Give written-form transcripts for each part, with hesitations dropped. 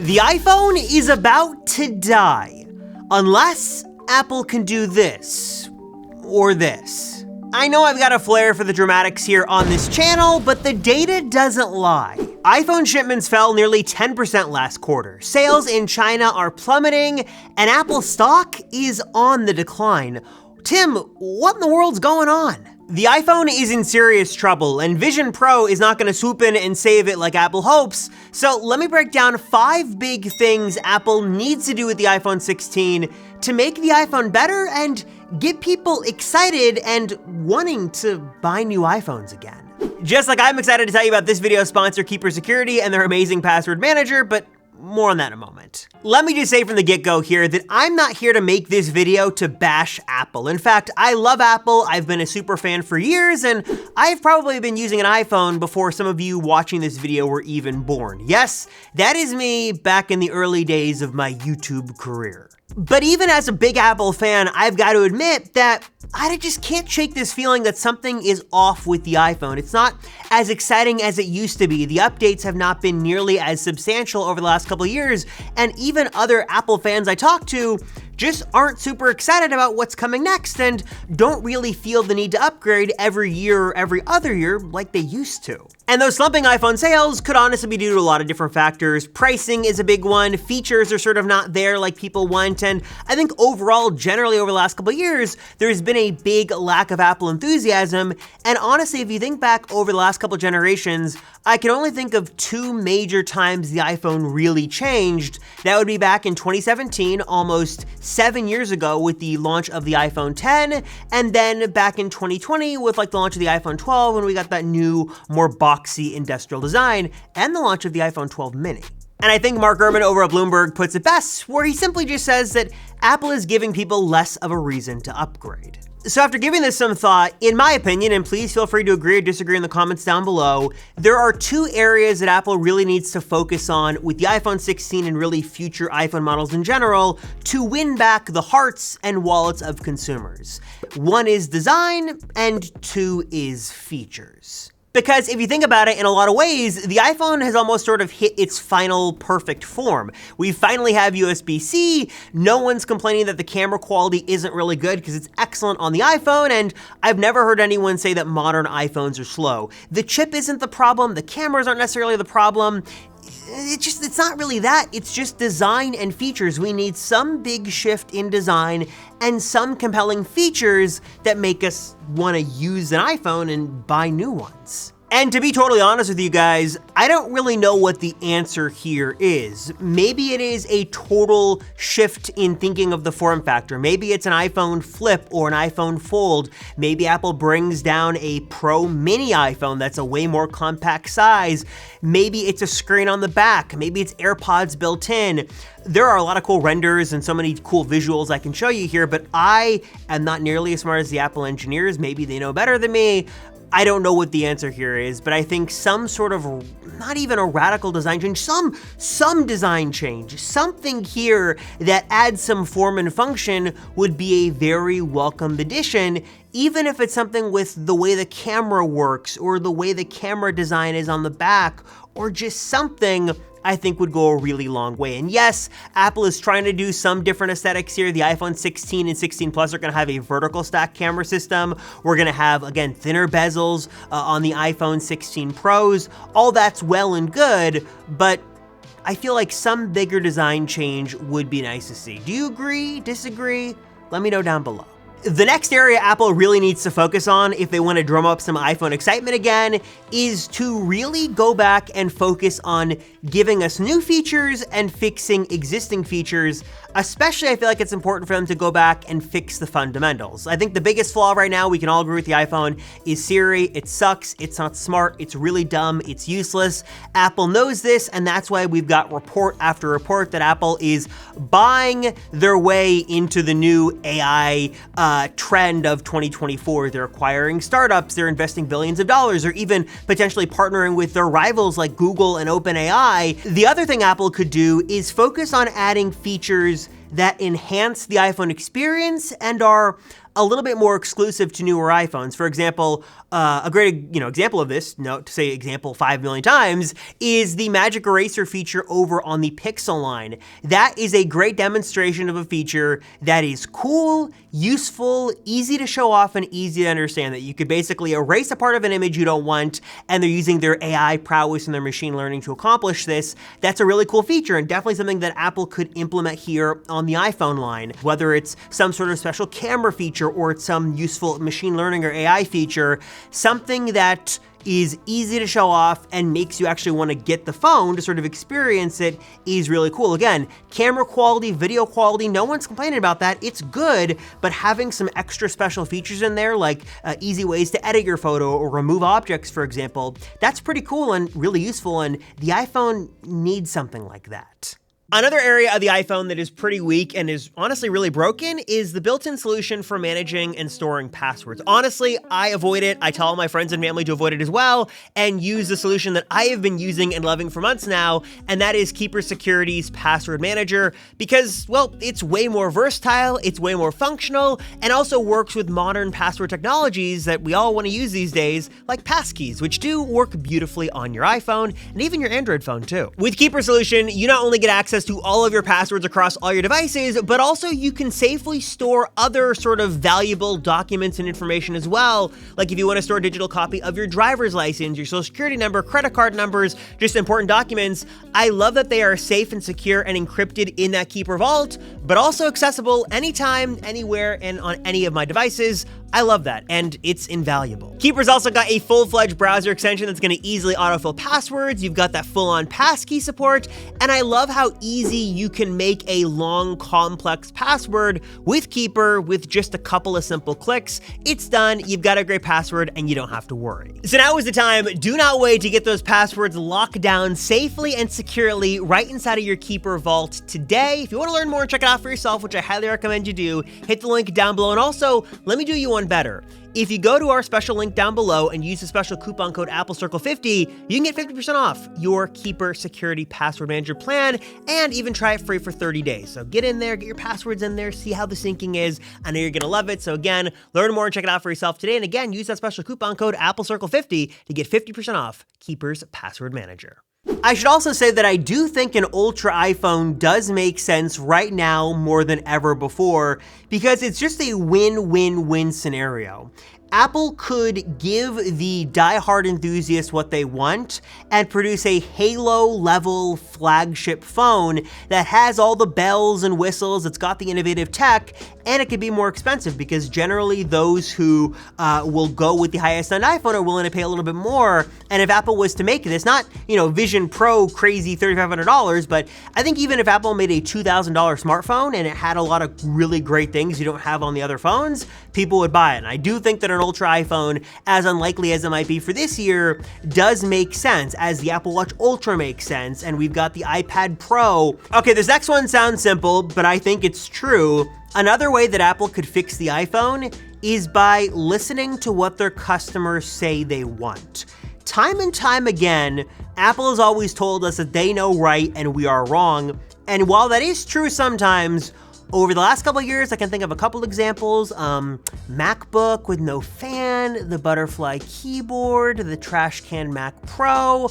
The iPhone is about to die, unless Apple can do this, or this. I know I've got a flair for the dramatics here on this channel, but the data doesn't lie. iPhone shipments fell nearly 10% last quarter. Sales in China are plummeting, and Apple stock is on the decline. Tim, what in the world's going on? The iPhone is in serious trouble, and Vision Pro is not gonna swoop in and save it like Apple hopes. So let me break down 5 big things Apple needs to do with the iPhone 16 to make the iPhone better and get people excited and wanting to buy new iPhones again. Just like I'm excited to tell you about this video sponsor, Keeper Security, and their amazing password manager, but more on that in a moment. Let me just say from the get-go here that I'm not here to make this video to bash Apple. In fact, I love Apple, I've been a super fan for years, and I've probably been using an iPhone before some of you watching this video were even born. Yes, that is me back in the early days of my YouTube career. But even as a big Apple fan, I've got to admit that I just can't shake this feeling that something is off with the iPhone. It's not as exciting as it used to be. The updates have not been nearly as substantial over the last couple of years, and even other Apple fans I talk to just aren't super excited about what's coming next and don't really feel the need to upgrade every year or every other year like they used to. And those slumping iPhone sales could honestly be due to a lot of different factors. Pricing is a big one, features are sort of not there like people want, and I think overall, generally over the last couple of years, there's been a big lack of Apple enthusiasm, and honestly, if you think back over the last couple of generations, I can only think of 2 major times the iPhone really changed. That would be back in 2017, almost 7 years ago with the launch of the iPhone 10, and then back in 2020 with like the launch of the iPhone 12 when we got that new, more boxy industrial design, and the launch of the iPhone 12 mini. And I think Mark Gurman over at Bloomberg puts it best, where he simply just says that Apple is giving people less of a reason to upgrade. So after giving this some thought, in my opinion, and please feel free to agree or disagree in the comments down below, there are 2 areas that Apple really needs to focus on with the iPhone 16 and really future iPhone models in general to win back the hearts and wallets of consumers. 1 is design, and 2 is features. Because if you think about it, in a lot of ways, the iPhone has almost sort of hit its final perfect form. We finally have USB-C, no one's complaining that the camera quality isn't really good because it's excellent on the iPhone, and I've never heard anyone say that modern iPhones are slow. The chip isn't the problem, the cameras aren't necessarily the problem. It's not really that, it's just design and features. We need some big shift in design and some compelling features that make us want to use an iPhone and buy new ones. And to be totally honest with you guys, I don't really know what the answer here is. Maybe it is a total shift in thinking of the form factor. Maybe it's an iPhone Flip or an iPhone Fold. Maybe Apple brings down a Pro Mini iPhone that's a way more compact size. Maybe it's a screen on the back. Maybe it's AirPods built in. There are a lot of cool renders and so many cool visuals I can show you here, but I am not nearly as smart as the Apple engineers. Maybe they know better than me. I don't know what the answer here is, but I think some sort of, not even a radical design change, some design change, something here that adds some form and function would be a very welcome addition, even if it's something with the way the camera works or the way the camera design is on the back, or just something I think would go a really long way. And yes, Apple is trying to do some different aesthetics here. The iPhone 16 and 16 Plus are gonna have a vertical stack camera system. We're gonna have, again, thinner bezels on the iPhone 16 Pros. All that's well and good, but I feel like some bigger design change would be nice to see. Do you agree, disagree? Let me know down below. The next area Apple really needs to focus on if they want to drum up some iPhone excitement again is to really go back and focus on giving us new features and fixing existing features. Especially, I feel like it's important for them to go back and fix the fundamentals. I think the biggest flaw right now, we can all agree with the iPhone, is Siri. It sucks, it's not smart, it's really dumb, it's useless. Apple knows this, and that's why we've got report after report that Apple is buying their way into the new AI trend of 2024. They're acquiring startups, they're investing billions of dollars, or even potentially partnering with their rivals like Google and OpenAI. The other thing Apple could do is focus on adding features that enhance the iPhone experience and are a little bit more exclusive to newer iPhones. For example, a great example of this, to say example 5 million times, is the Magic Eraser feature over on the Pixel line. That is a great demonstration of a feature that is cool, useful, easy to show off, and easy to understand, that you could basically erase a part of an image you don't want, and they're using their AI prowess and their machine learning to accomplish this. That's a really cool feature, and definitely something that Apple could implement here on the iPhone line. Whether it's some sort of special camera feature or it's some useful machine learning or AI feature, something that is easy to show off and makes you actually want to get the phone to sort of experience it is really cool. Again, camera quality, video quality, no one's complaining about that. It's good, but having some extra special features in there, like easy ways to edit your photo or remove objects, for example, that's pretty cool and really useful, and the iPhone needs something like that. Another area of the iPhone that is pretty weak and is honestly really broken is the built-in solution for managing and storing passwords. Honestly, I avoid it. I tell all my friends and family to avoid it as well, and use the solution that I have been using and loving for months now, and that is Keeper Security's Password Manager, because, well, it's way more versatile, it's way more functional, and also works with modern password technologies that we all want to use these days, like passkeys, which do work beautifully on your iPhone and even your Android phone too. With Keeper Solution, you not only get access to all of your passwords across all your devices, but also you can safely store other sort of valuable documents and information as well. Like if you want to store a digital copy of your driver's license, your social security number, credit card numbers, just important documents. I love that they are safe and secure and encrypted in that Keeper vault, but also accessible anytime, anywhere, and on any of my devices. I love that, and it's invaluable. Keeper's also got a full-fledged browser extension that's gonna easily autofill passwords. You've got that full-on passkey support, and I love how easy you can make a long, complex password with Keeper with just a couple of simple clicks. It's done, you've got a great password, and you don't have to worry. So now is the time. Do not wait to get those passwords locked down safely and securely right inside of your Keeper vault today. If you wanna learn more and check it out for yourself, which I highly recommend you do, hit the link down below, and also, let me do you one better. If you go to our special link down below and use the special coupon code AppleCircle50, you can get 50% off your Keeper Security Password Manager plan and even try it free for 30 days. So get in there, get your passwords in there, see how the syncing is. I know you're gonna love it. So again, learn more and check it out for yourself today. And again, use that special coupon code AppleCircle50 to get 50% off Keeper's Password Manager. I should also say that I do think an Ultra iPhone does make sense right now more than ever before, because it's just a win-win-win scenario. Apple could give the die-hard enthusiasts what they want and produce a Halo-level flagship phone that has all the bells and whistles, it's got the innovative tech, and it could be more expensive because generally those who will go with the highest-end iPhone are willing to pay a little bit more. And if Apple was to make this, not, Vision Pro crazy $3,500, but I think even if Apple made a $2,000 smartphone and it had a lot of really great things you don't have on the other phones, people would buy it. And I do think that an Ultra iPhone, as unlikely as it might be for this year, does make sense, as the Apple Watch Ultra makes sense, and we've got the iPad Pro. Okay, this next one sounds simple, but I think it's true. Another way that Apple could fix the iPhone is by listening to what their customers say they want. Time and time again, Apple has always told us that they know right and we are wrong. And while that is true sometimes, over the last couple of years, I can think of a couple examples. MacBook with no fan, the butterfly keyboard, the trash can Mac Pro.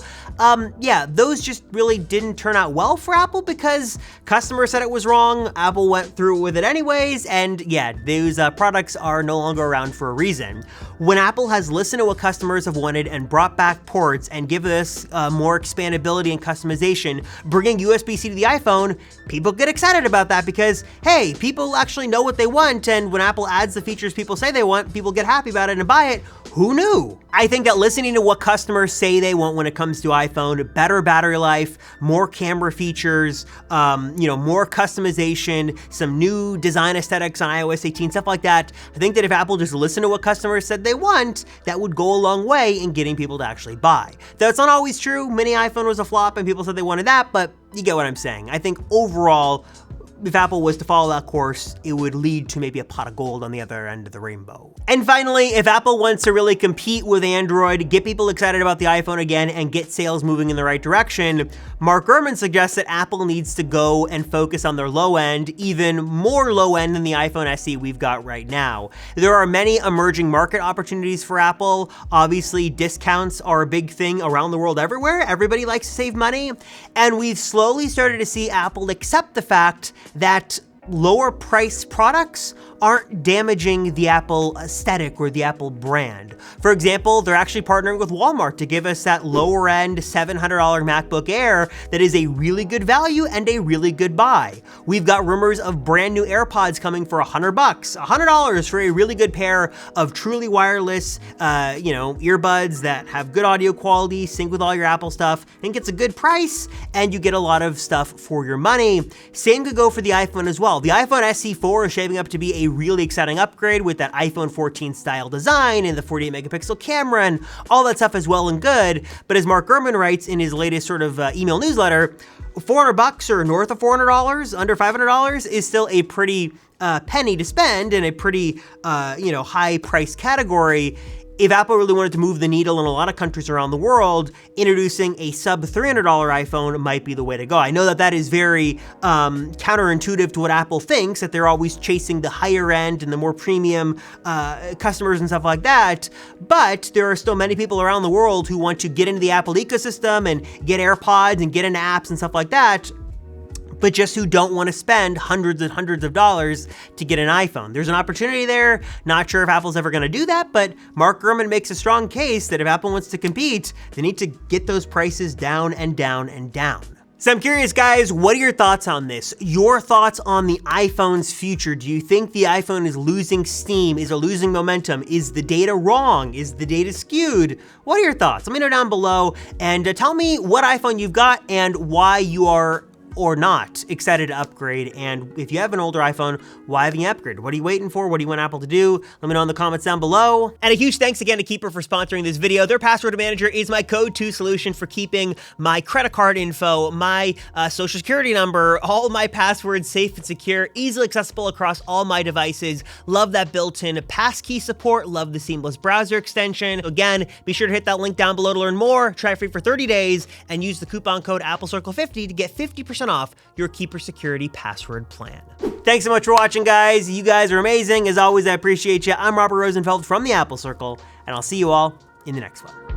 Yeah, those just really didn't turn out well for Apple because customers said it was wrong. Apple went through with it anyways, and yeah, those products are no longer around for a reason. When Apple has listened to what customers have wanted and brought back ports and give us more expandability and customization, bringing USB-C to the iPhone, people get excited about that because, hey, people actually know what they want, and when Apple adds the features people say they want, people get happy about it and buy it. Who knew? I think that listening to what customers say they want when it comes to iPhone, better battery life, more camera features, more customization, some new design aesthetics on iOS 18, stuff like that. I think that if Apple just listened to what customers said they want, that would go a long way in getting people to actually buy. Though it's not always true. Mini iPhone was a flop and people said they wanted that, but you get what I'm saying. I think overall, if Apple was to follow that course, it would lead to maybe a pot of gold on the other end of the rainbow. And finally, if Apple wants to really compete with Android, get people excited about the iPhone again, and get sales moving in the right direction, Mark Gurman suggests that Apple needs to go and focus on their low end, even more low end than the iPhone SE we've got right now. There are many emerging market opportunities for Apple. Obviously, discounts are a big thing around the world everywhere. Everybody likes to save money. And we've slowly started to see Apple accept the fact that lower price products aren't damaging the Apple aesthetic or the Apple brand. For example, they're actually partnering with Walmart to give us that lower end $700 MacBook Air that is a really good value and a really good buy. We've got rumors of brand new AirPods coming for $100, $100 for a really good pair of truly wireless, earbuds that have good audio quality, sync with all your Apple stuff. I think it's a good price and you get a lot of stuff for your money. Same could go for the iPhone as well. The iPhone SE4 is shaping up to be a really exciting upgrade with that iPhone 14 style design and the 48 megapixel camera and all that stuff is well and good. But as Mark Gurman writes in his latest sort of email newsletter, $400 or north of $400, under $500 is still a pretty penny to spend in a pretty, high price category. If Apple really wanted to move the needle in a lot of countries around the world, introducing a sub $300 iPhone might be the way to go. I know that that is very counterintuitive to what Apple thinks, that they're always chasing the higher end and the more premium customers and stuff like that, but there are still many people around the world who want to get into the Apple ecosystem and get AirPods and get into apps and stuff like that, but just who don't want to spend hundreds and hundreds of dollars to get an iPhone. There's an opportunity there. Not sure if Apple's ever going to do that, but Mark Gurman makes a strong case that if Apple wants to compete, they need to get those prices down and down and down. So I'm curious, guys, what are your thoughts on this? Your thoughts on the iPhone's future? Do you think the iPhone is losing steam? Is it losing momentum? Is the data wrong? Is the data skewed? What are your thoughts? Let me know down below and tell me what iPhone you've got and why you are or not excited to upgrade. And if you have an older iPhone, why haven't you upgraded? What are you waiting for? What do you want Apple to do? Let me know in the comments down below. And a huge thanks again to Keeper for sponsoring this video. Their password manager is my go-to solution for keeping my credit card info, my social security number, all my passwords safe and secure, easily accessible across all my devices. Love that built-in passkey support. Love the seamless browser extension. Again, be sure to hit that link down below to learn more. Try it free for 30 days and use the coupon code AppleCircle50 to get 50% off your Keeper Security password plan. Thanks so much for watching, guys. You guys are amazing. As always, I appreciate you. I'm Robert Rosenfeld from the Apple Circle, and I'll see you all in the next one.